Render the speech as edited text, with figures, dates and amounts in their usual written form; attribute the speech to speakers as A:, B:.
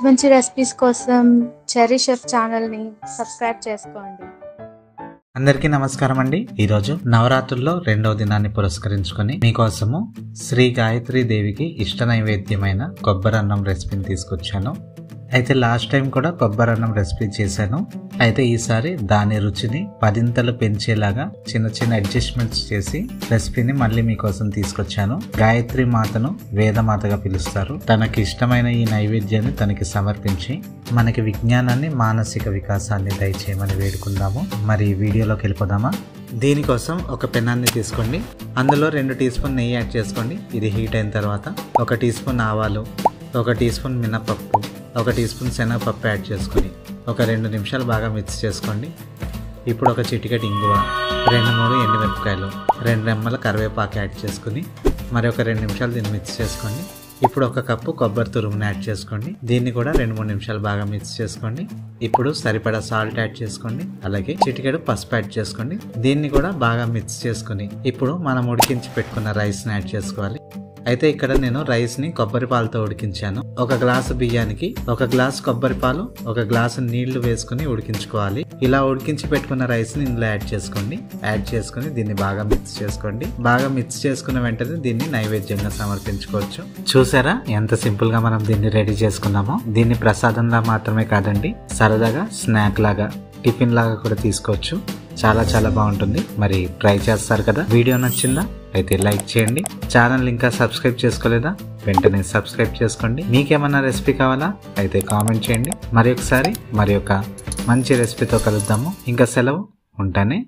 A: మంచి రెసిపీస్ కోసం cherry chef ఛానల్ని సబ్స్క్రైబ్ చేసుకోండి.
B: అందరికీ నమస్కారం అండి. ఈరోజు నవరాత్రుల్లో 2వ దినాన్ని పురస్కరించుకొని మీకోసము శ్రీ గాయత్రీ దేవికి ఇష్ట నైవేద్యమైన కొబ్బరన్నం రెసిపీని తీసుకొచ్చాను. అయితే లాస్ట్ టైం కూడా కొబ్బరన్నం రెసిపీ చేశాను. అయితే ఈసారి దాని రుచిని 10 పెంచేలాగా చిన్న చిన్న అడ్జస్ట్మెంట్స్ చేసి రెసిపీని మళ్ళీ మీకోసం తీసుకొచ్చాను. గాయత్రి మాతను వేదమాతగా పిలుస్తారు. తనకి ఇష్టమైన ఈ నైవేద్యాన్ని తనకి సమర్పించి మనకి విజ్ఞానాన్ని, మానసిక వికాసాన్ని దయచేయమని వేడుకుందాము. మరి ఈ వీడియోలోకి వెళ్ళిపోదామా? దీనికోసం ఒక పెనాన్ని తీసుకోండి. అందులో 2 టీ స్పూన్ నెయ్యి యాడ్ చేసుకోండి. ఇది హీట్ అయిన తర్వాత 1 టీ స్పూన్ ఆవాలు, 1 టీ స్పూన్ మినపప్పు, 1 టీ స్పూన్ శనగపప్పు యాడ్ చేసుకొని ఒక 2 నిమిషాలు బాగా మిక్స్ చేసుకోండి. ఇప్పుడు ఒక చిటికెడు ఇంగువ, 2-3 ఎండుమిరపకాయలు, 2 రెమ్మల కరివేపాకు యాడ్ చేసుకుని మరి ఒక 2 నిమిషాలు దీన్ని మిక్స్ చేసుకోండి. ఇప్పుడు 1 కప్పు కొబ్బరి తురుముని యాడ్ చేసుకోండి. దీన్ని కూడా 2-3 నిమిషాలు బాగా మిక్స్ చేసుకోండి. ఇప్పుడు సరిపడా సాల్ట్ యాడ్ చేసుకోండి. అలాగే చిటికెడు పసుపు యాడ్ చేసుకోండి. దీన్ని కూడా బాగా మిక్స్ చేసుకుని ఇప్పుడు మనం ఉడికించి పెట్టుకున్న రైస్ని యాడ్ చేసుకోవాలి. అయితే ఇక్కడ నేను రైస్ని కొబ్బరి పాలతో ఉడికించాను. 1 గ్లాసు బియ్యానికి 1 గ్లాసు కొబ్బరి పాలు, 1 గ్లాసు నీళ్లు వేసుకుని ఉడికించుకోవాలి. ఇలా ఉడికించి పెట్టుకున్న రైస్ని ఇందులో యాడ్ చేసుకోండి. యాడ్ చేసుకుని దీన్ని బాగా మిక్స్ చేసుకోండి. బాగా మిక్స్ చేసుకున్న వెంటనే దీన్ని నైవేద్యంగా సమర్పించుకోవచ్చు. చూసారా ఎంత సింపుల్ గా మనం దీన్ని రెడీ చేసుకున్నామో? దీన్ని ప్రసాదంలా మాత్రమే కాదండి, సరదాగా స్నాక్ లాగా, టిఫిన్ లాగా కూడా తీసుకోవచ్చు. చాలా చాలా బాగుంటుంది. మరి ట్రై చేస్తారు కదా? వీడియో నచ్చిందా? అయితే లైక్ చేయండి. ఛానల్ ఇంకా సబ్స్క్రైబ్ చేసుకోలేదా? వెంటనే సబ్స్క్రైబ్ చేసుకోండి. మీకేమన్నా రెసిపీ కావాలా? అయితే కామెంట్ చేయండి. మరి ఒక మంచి రెసిపీతో కలుద్దాము. ఇంకా సెలవు. ఉంటానే.